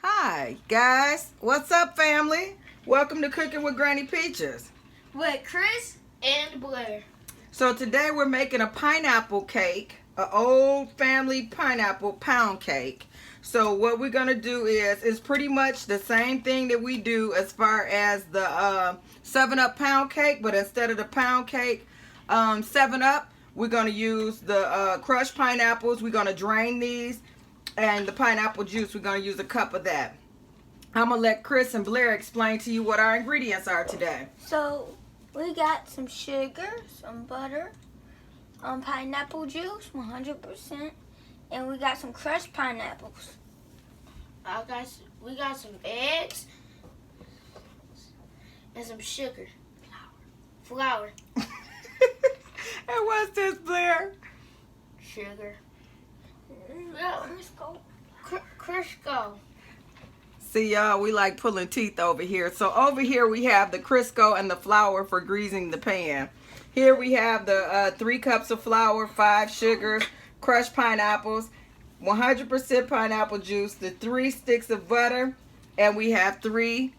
Hi guys, what's up family? Welcome to Cooking with Granny Peaches with Chris and Blair. So today we're making a pineapple cake, an old family pineapple pound cake. So what we're gonna do is pretty much the same thing that we do as far as the 7-Up pound cake, but instead of the pound cake 7-Up, we're gonna use the crushed pineapples. We're gonna drain these, and the pineapple juice, we're going to use a cup of that. I'm going to let Chris and Blair explain to you what our ingredients are today. So we got some sugar, some butter, pineapple juice, 100%, and we got some crushed pineapples. We got some eggs and some sugar. Flour. And what's this, Blair? Sugar. Crisco. See y'all, we like pulling teeth over here. So over here we have the Crisco and the flour for greasing the pan. Here we have the 3 cups of flour, 5 sugars, crushed pineapples, 100% pineapple juice, the 3 sticks of butter, and we have 3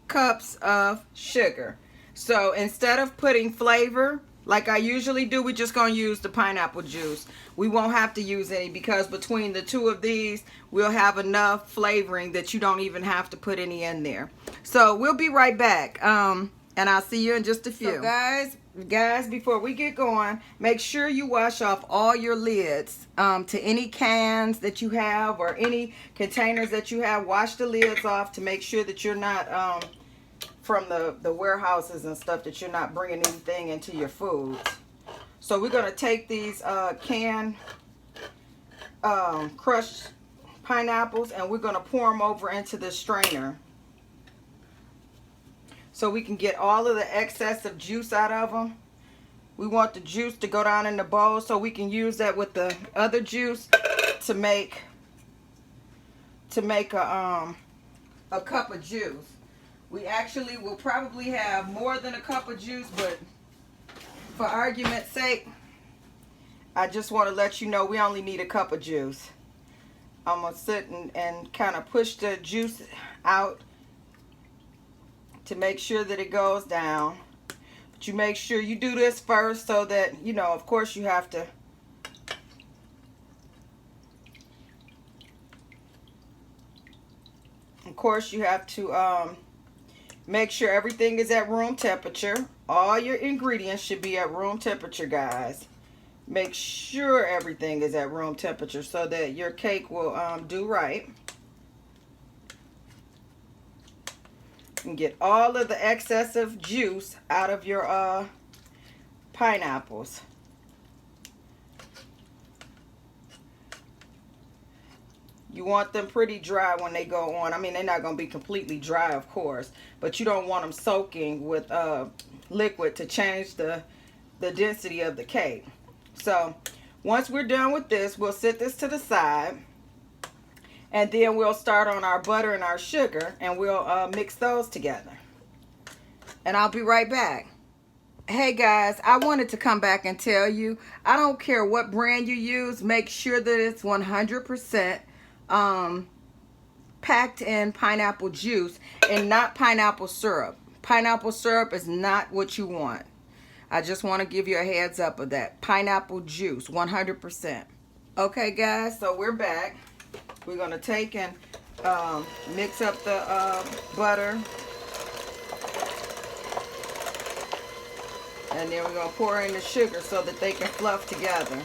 cups of sugar. So instead of putting flavor like I usually do, we're just going to use the pineapple juice. We won't have to use any because between the 2 of these, we'll have enough flavoring that you don't even have to put any in there. So we'll be right back, and I'll see you in just a few. So guys, before we get going, make sure you wash off all your lids to any cans that you have or any containers that you have. Wash the lids off to make sure that you're not... from the warehouses and stuff, that you're not bringing anything into your foods. So we're going to take these canned crushed pineapples and we're going to pour them over into the strainer so we can get all of the excess of juice out of them. We want the juice to go down in the bowl so we can use that with the other juice to make a cup of juice. We actually will probably have more than a cup of juice, but for argument's sake, I just want to let you know we only need a cup of juice. I'm going to sit and kind of push the juice out to make sure that it goes down. But you make sure you do this first so that, you know, of course you have to make sure everything is at room temperature. All your ingredients should be at room temperature, guys. Make sure everything is at room temperature so that your cake will do right. And get all of the excessive juice out of your pineapples. You want them pretty dry when they go on. I mean, they're not going to be completely dry, of course, but you don't want them soaking with liquid to change the density of the cake. So once we're done with this, we'll set this to the side, and then we'll start on our butter and our sugar, and we'll mix those together. And I'll be right back. Hey guys, I wanted to come back and tell you, I don't care what brand you use, make sure that it's 100% packed in pineapple juice and not pineapple syrup. Pineapple syrup is not what you want. I just want to give you a heads up of that. Pineapple juice, 100%. Okay guys, so we're back. We're going to take and mix up the butter. And then we're going to pour in the sugar so that they can fluff together.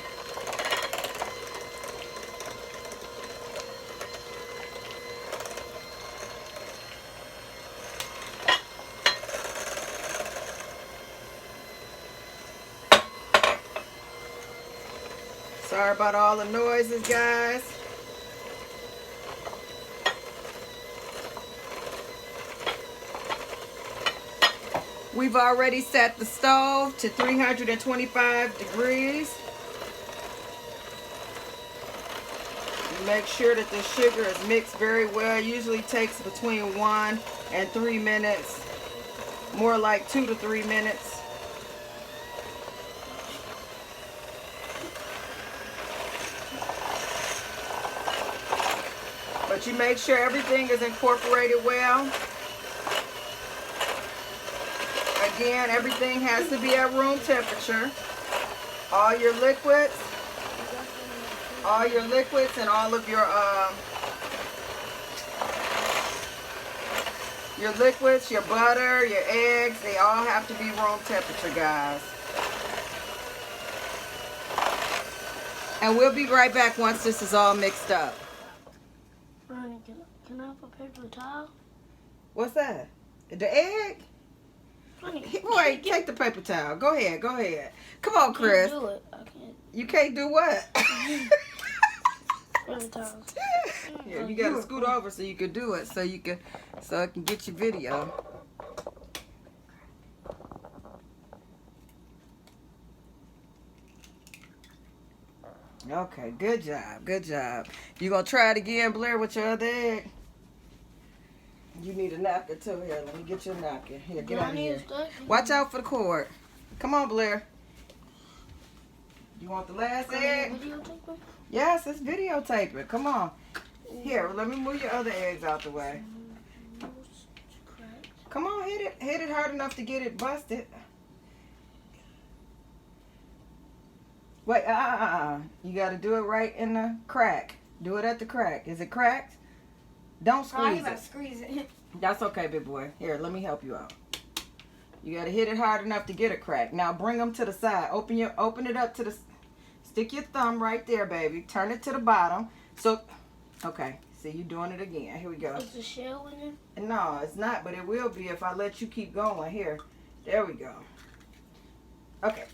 Sorry about all the noises, guys. We've already set the stove to 325 degrees. Make sure that the sugar is mixed very well. It usually takes between 1 and 3 minutes. More like 2 to 3 minutes. But you make sure everything is incorporated well. Again, everything has to be at room temperature. All your liquids and all of your liquids, your butter, your eggs, they all have to be room temperature, guys. And we'll be right back once this is all mixed up. Ronnie, can I have a paper towel? What's that? The egg? Wait, take the paper towel. Go ahead, go ahead. Come on, Chris. I can't do it. I can't. You can't do what? Paper towels. Yeah, you gotta scoot over so you can do it, so I can get your video. Okay, good job, good job. You gonna try it again, Blair, with your other egg? You need a napkin too. Here, let me get you a napkin. Here, get out of here. Watch out for the cord. Come on, Blair. You want the last egg? Yes, it's videotaping. Come on. Here, let me move your other eggs out the way. Come on, hit it hard enough to get it busted. Wait, you got to do it right in the crack. Do it at the crack. Is it cracked? Don't squeeze it. Squeeze it. That's okay, big boy. Here, let me help you out. You got to hit it hard enough to get a crack. Now bring them to the side. Open it up to the. Stick your thumb right there, baby. Turn it to the bottom. So, okay. See, you doing it again. Here we go. Is the shell in it? No, it's not, but it will be if I let you keep going. Here. There we go. Okay.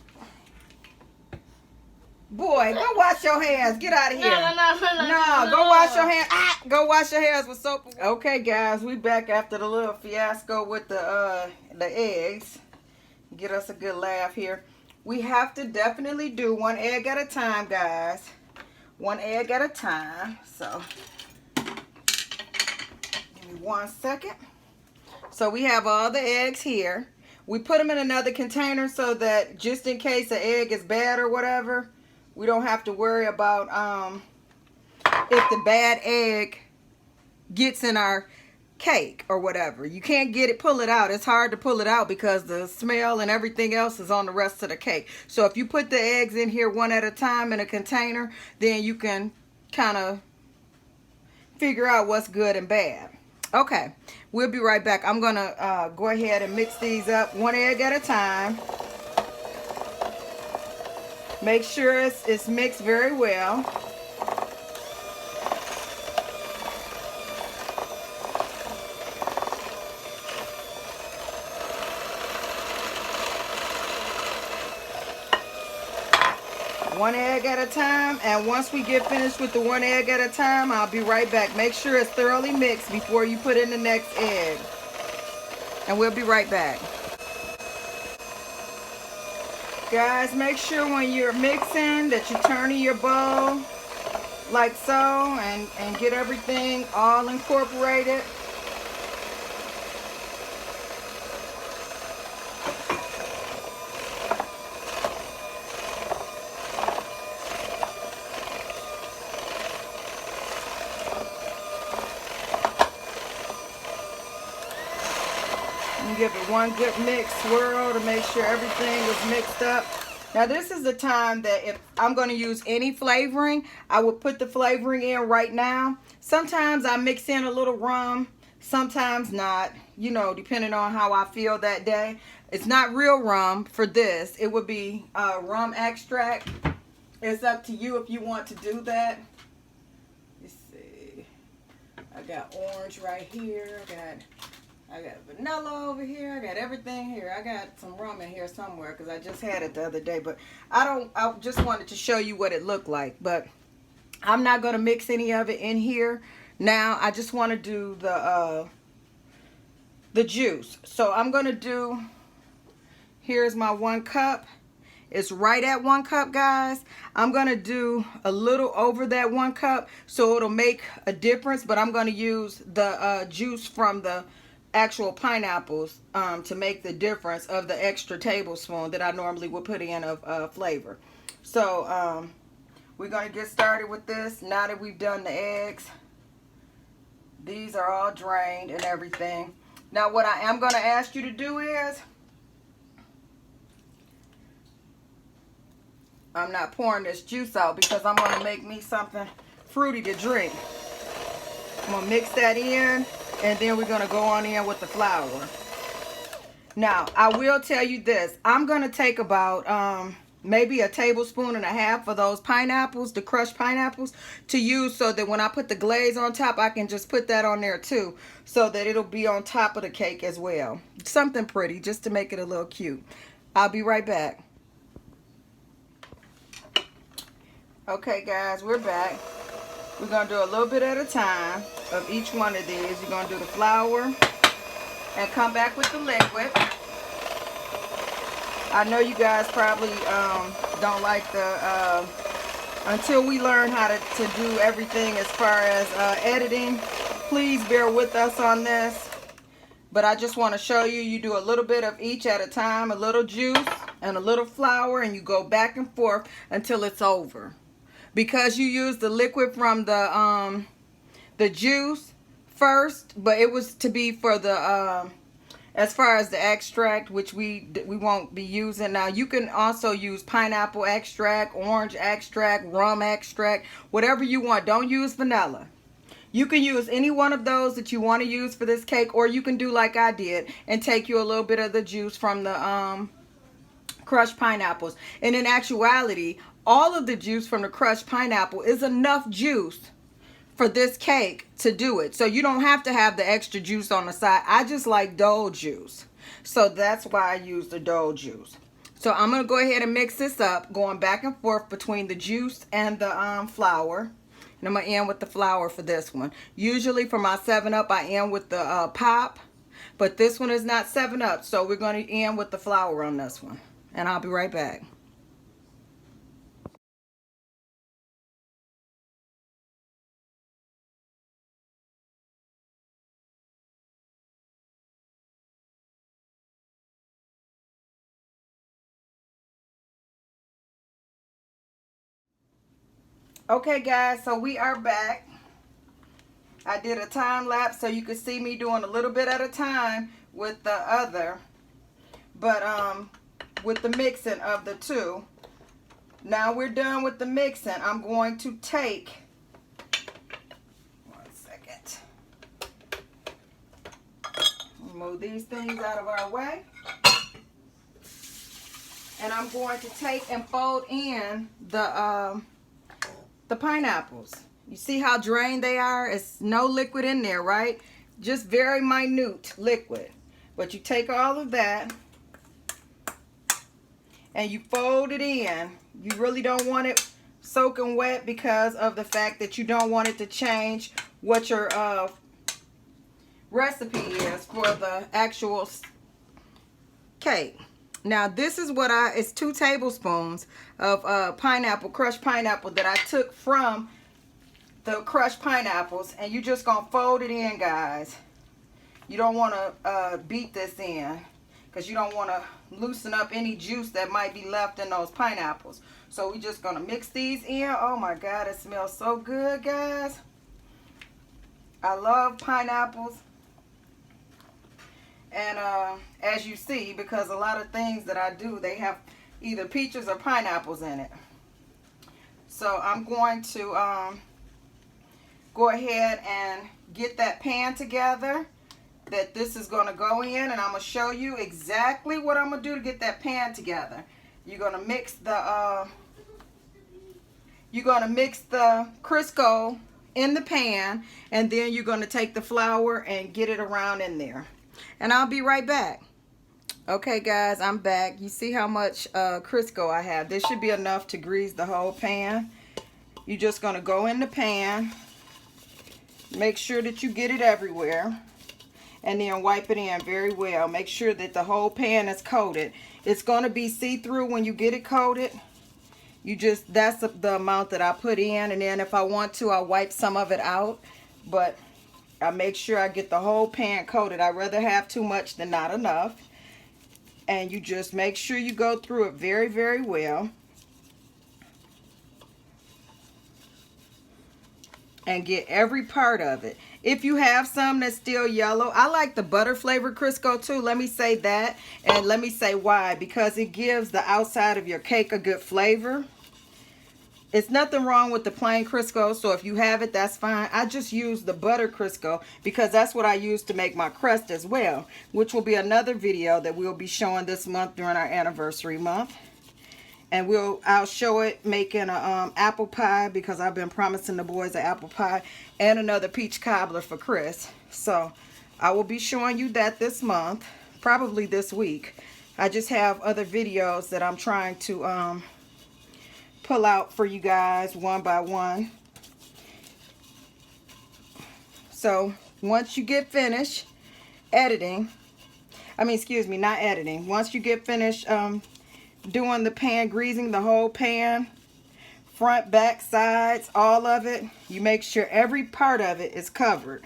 Boy, go wash your hands. Get out of here. No, go wash your hands. Go wash your hands with soap. Okay, guys, we back after the little fiasco with the eggs. Get us a good laugh here. We have to definitely do one egg at a time, guys. One egg at a time. So, give me 1 second. So we have all the eggs here. We put them in another container so that just in case the egg is bad or whatever, we don't have to worry about if the bad egg gets in our cake or whatever. You can't pull it out. It's hard to pull it out because the smell and everything else is on the rest of the cake. So if you put the eggs in here one at a time in a container, then you can kind of figure out what's good and bad. Okay, we'll be right back. I'm gonna go ahead and mix these up one egg at a time. Make sure it's mixed very well. One egg at a time, and once we get finished with the one egg at a time, I'll be right back. Make sure it's thoroughly mixed before you put in the next egg. And we'll be right back. Guys, make sure when you're mixing that you turn in your bowl like so and get everything all incorporated. Give it one good mix swirl to make sure everything is mixed up. Now this is the time that if I'm going to use any flavoring, I would put the flavoring in right now. Sometimes I mix in a little rum, sometimes not, you know, depending on how I feel that day. It's not real rum for this. It would be rum extract. It's up to you if you want to do that. Let's see. I got orange right here. I got vanilla over here. I got everything here. I got some rum in here somewhere because I just had it the other day. But I just wanted to show you what it looked like. But I'm not going to mix any of it in here now. I just want to do the juice. So I'm going to do, here's my 1 cup. It's right at 1 cup, guys. I'm going to do a little over that 1 cup so it'll make a difference. But I'm going to use the juice from the actual pineapples to make the difference of the extra tablespoon that I normally would put in of flavor. So we're going to get started with this now that we've done the eggs. These are all drained and everything. Now what I am going to ask you to do is, I'm not pouring this juice out because I'm going to make me something fruity to drink. I'm going to mix that in, and then we're going to go on in with the flour. Now, I will tell you this. I'm going to take about maybe a tablespoon and a half of those pineapples, the crushed pineapples, to use so that when I put the glaze on top, I can just put that on there too, so that it'll be on top of the cake as well. Something pretty, just to make it a little cute. I'll be right back. Okay, guys, we're back. We're going to do a little bit at a time of each one of these. You're going to do the flour and come back with the liquid. I know you guys probably don't like the, until we learn how to do everything as far as editing, please bear with us on this. But I just want to show you, you do a little bit of each at a time, a little juice and a little flour, and you go back and forth until it's over. Because you use the liquid from the juice first, but it was to be for the as far as the extract, which we won't be using. Now you can also use pineapple extract, orange extract, rum extract, whatever you want. Don't use vanilla. You can use any one of those that you want to use for this cake, or you can do like I did and take you a little bit of the juice from the crushed pineapples. And in actuality, all of the juice from the crushed pineapple is enough juice for this cake to do it. So you don't have to have the extra juice on the side. I just like Dole juice, so that's why I use the Dole juice. So I'm going to go ahead and mix this up, going back and forth between the juice and the flour. And I'm going to end with the flour for this one. Usually for my 7-Up, I end with the pop, but this one is not 7-Up, so we're going to end with the flour on this one. And I'll be right back. Okay, guys, so we are back. I did a time lapse so you could see me doing a little bit at a time with the other, but with the mixing of the two. Now we're done with the mixing. I'm going to take, one second, move these things out of our way, and I'm going to take and fold in the pineapples. You see how drained they are? It's no liquid in there, right? Just very minute liquid. But you take all of that and you fold it in. You really don't want it soaking wet because of the fact that you don't want it to change what your recipe is for the actual cake. Now this is what it's 2 tablespoons of pineapple, crushed pineapple that I took from the crushed pineapples, and you're just gonna fold it in, guys. You don't want to beat this in because you don't want to loosen up any juice that might be left in those pineapples. So we're just gonna mix these in. Oh my God, it smells so good, guys. I love pineapples. And as you see, because a lot of things that I do, they have either peaches or pineapples in it. So I'm going to go ahead and get that pan together that this is going to go in, and I'm going to show you exactly what I'm going to do to get that pan together. You're going to mix the Crisco in the pan, and then you're going to take the flour and get it around in there. And I'll be right back. Okay, guys, I'm back. You see how much Crisco I have. This should be enough to grease the whole pan. You're just going to go in the pan. Make sure that you get it everywhere. And then wipe it in very well. Make sure that the whole pan is coated. It's going to be see-through when you get it coated. That's the amount that I put in. And then if I want to, I'll wipe some of it out. But I make sure I get the whole pan coated. I'd rather have too much than not enough. And you just make sure you go through it very, very well. and get every part of it. If you have some that's still yellow, I like the butter flavored Crisco too. Let me say that, and let me say why. Because it gives the outside of your cake a good flavor. It's nothing wrong with the plain Crisco, so if you have it, that's fine. I just use the butter Crisco because that's what I use to make my crust as well, which will be another video that we'll be showing this month during our anniversary month. And I'll show it making a apple pie, because I've been promising the boys an apple pie, and another peach cobbler for Chris. So I will be showing you that this month, probably this week. I just have other videos that I'm trying to pull out for you guys one by one. So once you get finished editing, not editing, once you get finished doing the pan, greasing the whole pan, front, back, sides, all of it, you make sure every part of it is covered.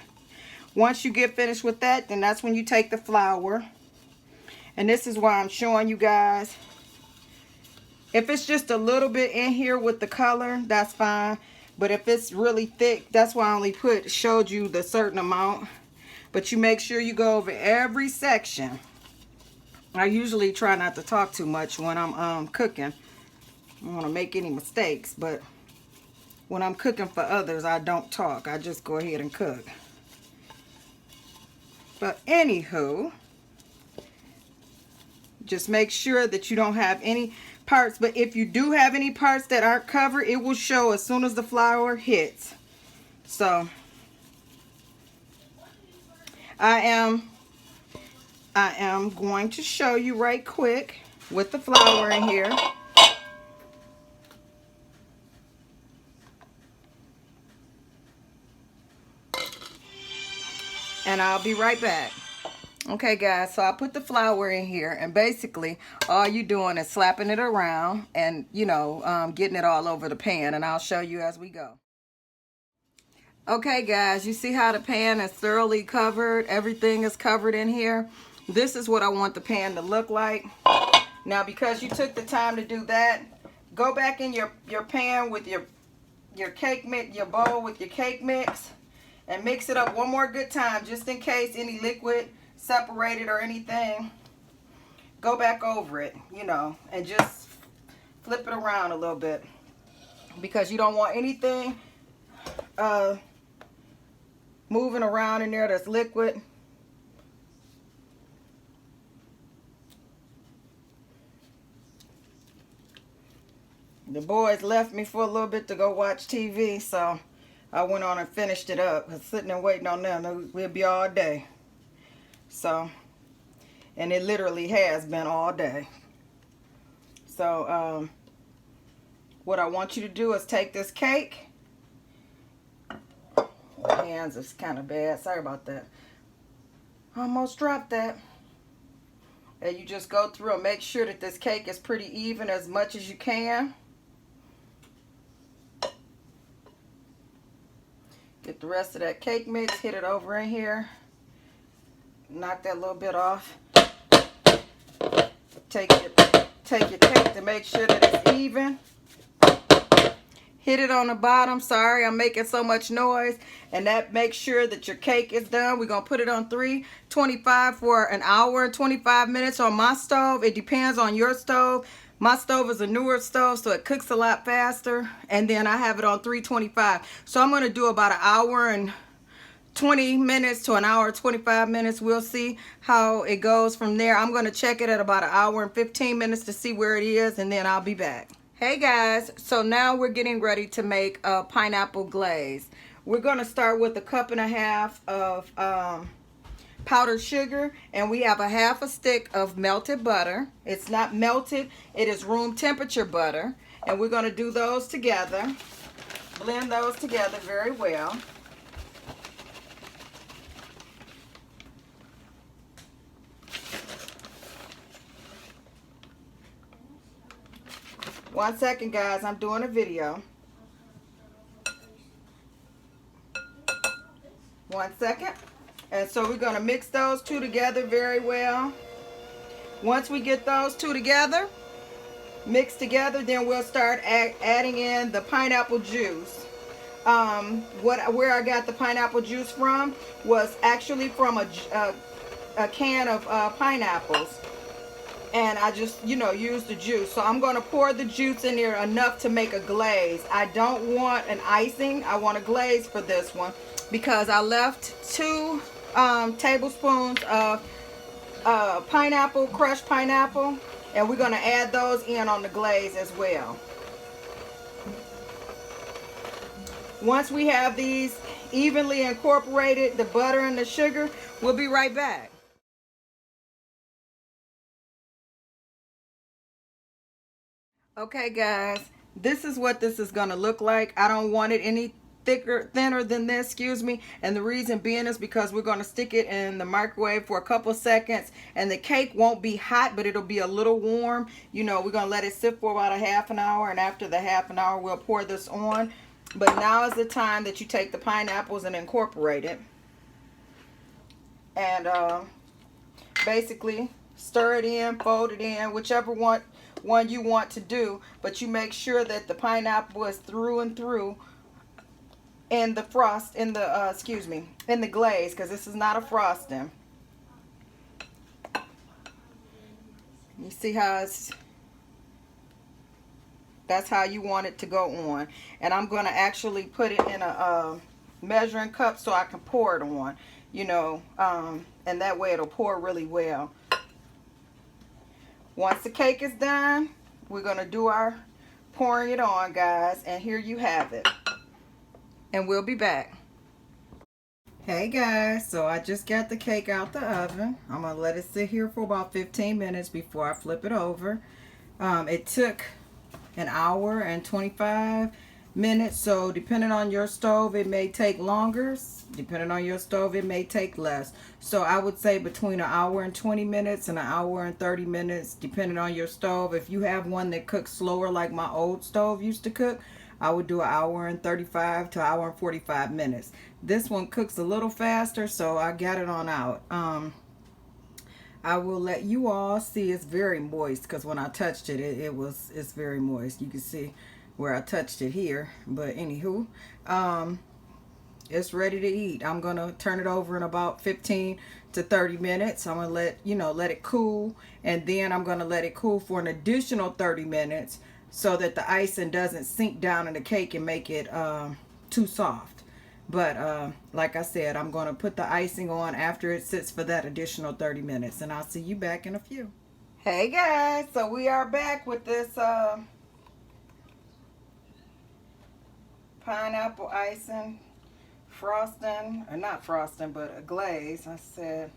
Once you get finished with that, then that's when you take the flour. And this is why I'm showing you guys. If it's just a little bit in here with the color, that's fine. But if it's really thick, that's why I only showed you the certain amount. But you make sure you go over every section. I usually try not to talk too much when I'm cooking. I don't want to make any mistakes, but when I'm cooking for others, I don't talk. I just go ahead and cook. But anywho, just make sure that you don't have any parts. But if you do have any parts that aren't covered, it will show as soon as the flour hits. So I am going to show you right quick with the flour in here. And I'll be right back. Okay guys, so I put the flour in here, and basically all you're doing is slapping it around and, you know, getting it all over the pan, and I'll show you as we go. Okay guys, you see how the pan is thoroughly covered? Everything is covered in here. This is what I want the pan to look like. Now, because you took the time to do that, go back in your pan with your cake mix, your bowl with your cake mix, and mix it up one more good time, just in case any liquid separated or anything. Go back over it, you know, and just flip it around a little bit, because you don't want anything moving around in there that's liquid. The boys left me for a little bit to go watch TV, so I went on and finished it up. I was sitting there waiting on them. We'll be all day. So, and it literally has been all day. So, what I want you to do is take this cake. My hands is kind of bad. Sorry about that. Almost dropped that. And you just go through and make sure that this cake is pretty even as much as you can. Get the rest of that cake mix, hit it over in here. Knock that little bit off. Take your cake to make sure that it's even. Hit it on the bottom. Sorry, I'm making so much noise. And that makes sure that your cake is done. We're going to put it on 325 for an hour and 25 minutes on my stove. It depends on your stove. My stove is a newer stove, so it cooks a lot faster. And then I have it on 325. So I'm going to do about an hour and 20 minutes to an hour and 25 minutes. We'll see how it goes from there. I'm going to check it at about an hour and 15 minutes to see where it is, and then I'll be back. Hey guys, so now we're getting ready to make a pineapple glaze. We're going to start with 1.5 cups of powdered sugar, and we have 1/2 stick of melted butter. It's not melted, it is room temperature butter, and we're going to do those together. Blend those together very well. One second guys, I'm doing a video. 1 second. And so we're going to mix those two together very well. Once we get those two together, mixed together, then we'll start adding in the pineapple juice. where I got the pineapple juice from was actually from a can of pineapples, and I just, you know, used the juice. So I'm going to pour the juice in there enough to make a glaze. I don't want an icing. I want a glaze for this one because I left 2 tablespoons of pineapple, crushed pineapple, and we're going to add those in on the glaze as well. Once we have these evenly incorporated, the butter and the sugar, we'll be right back. Okay guys, this is what this is going to look like. I don't want it any thinner than this, excuse me, and the reason being is because we're going to stick it in the microwave for a couple seconds, and the cake won't be hot, but it'll be a little warm. You know, we're going to let it sit for about a half an hour, and after the half an hour we'll pour this on. But now is the time that you take the pineapples and incorporate it, and basically stir it in, fold it in, whichever one you want to do, but you make sure that the pineapple is through and through in the frost, in the excuse me, in the glaze, because this is not a frosting. You see how it's, that's how you want it to go on. And I'm going to actually put it in a measuring cup so I can pour it on, you know, and that way it'll pour really well. Once the cake is done, we're going to do our pouring it on, guys, and here you have it. And we'll be back. Hey guys, so I just got the cake out the oven. I'm going to let it sit here for about 15 minutes before I flip it over. It took an hour and 25 minutes, so depending on your stove it may take longer, depending on your stove it may take less. So I would say between an hour and 20 minutes and an hour and 30 minutes depending on your stove. If you have one that cooks slower like my old stove used to cook, I would do an hour and 35 to an hour and 45 minutes. This one cooks a little faster, so I got it on out. I will let you all see. It's very moist because when I touched it, it's very moist. You can see where I touched it here. But anywho, it's ready to eat. I'm gonna turn it over in about 15 to 30 minutes. I'm gonna let it cool, and then I'm gonna let it cool for an additional 30 minutes so that the icing doesn't sink down in the cake and make it too soft. But like I said, I'm going to put the icing on after it sits for that additional 30 minutes. And I'll see you back in a few. Hey guys, so we are back with this pineapple icing frosting, or not frosting, but a glaze. I said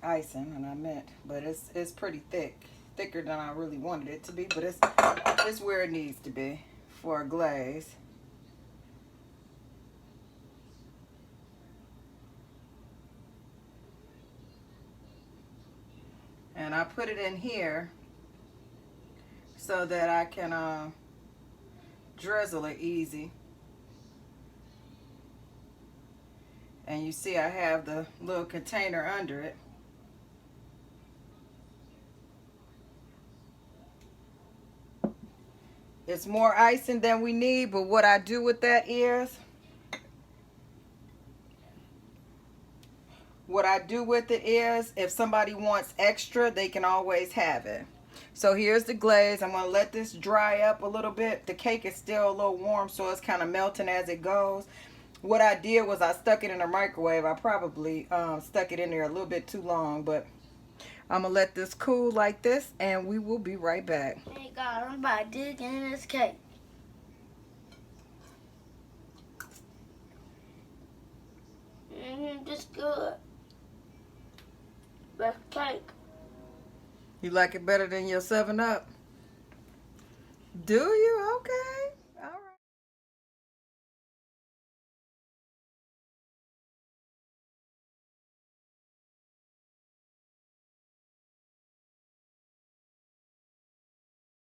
icing and I meant, but it's pretty thick. Thicker than I really wanted it to be, but it's where it needs to be for a glaze. And I put it in here so that I can drizzle it easy. And you see I have the little container under it. It's more icing than we need, but what I do with that is, if somebody wants extra, they can always have it. So here's the glaze. I'm going to let this dry up a little bit. The cake is still a little warm, so it's kind of melting as it goes. What I did was I stuck it in the microwave. I probably stuck it in there a little bit too long, but I'm going to let this cool like this, and we will be right back. Hey God, I'm about to dig in this cake. Just good. Best cake. You like it better than your 7-Up? Do you? Okay.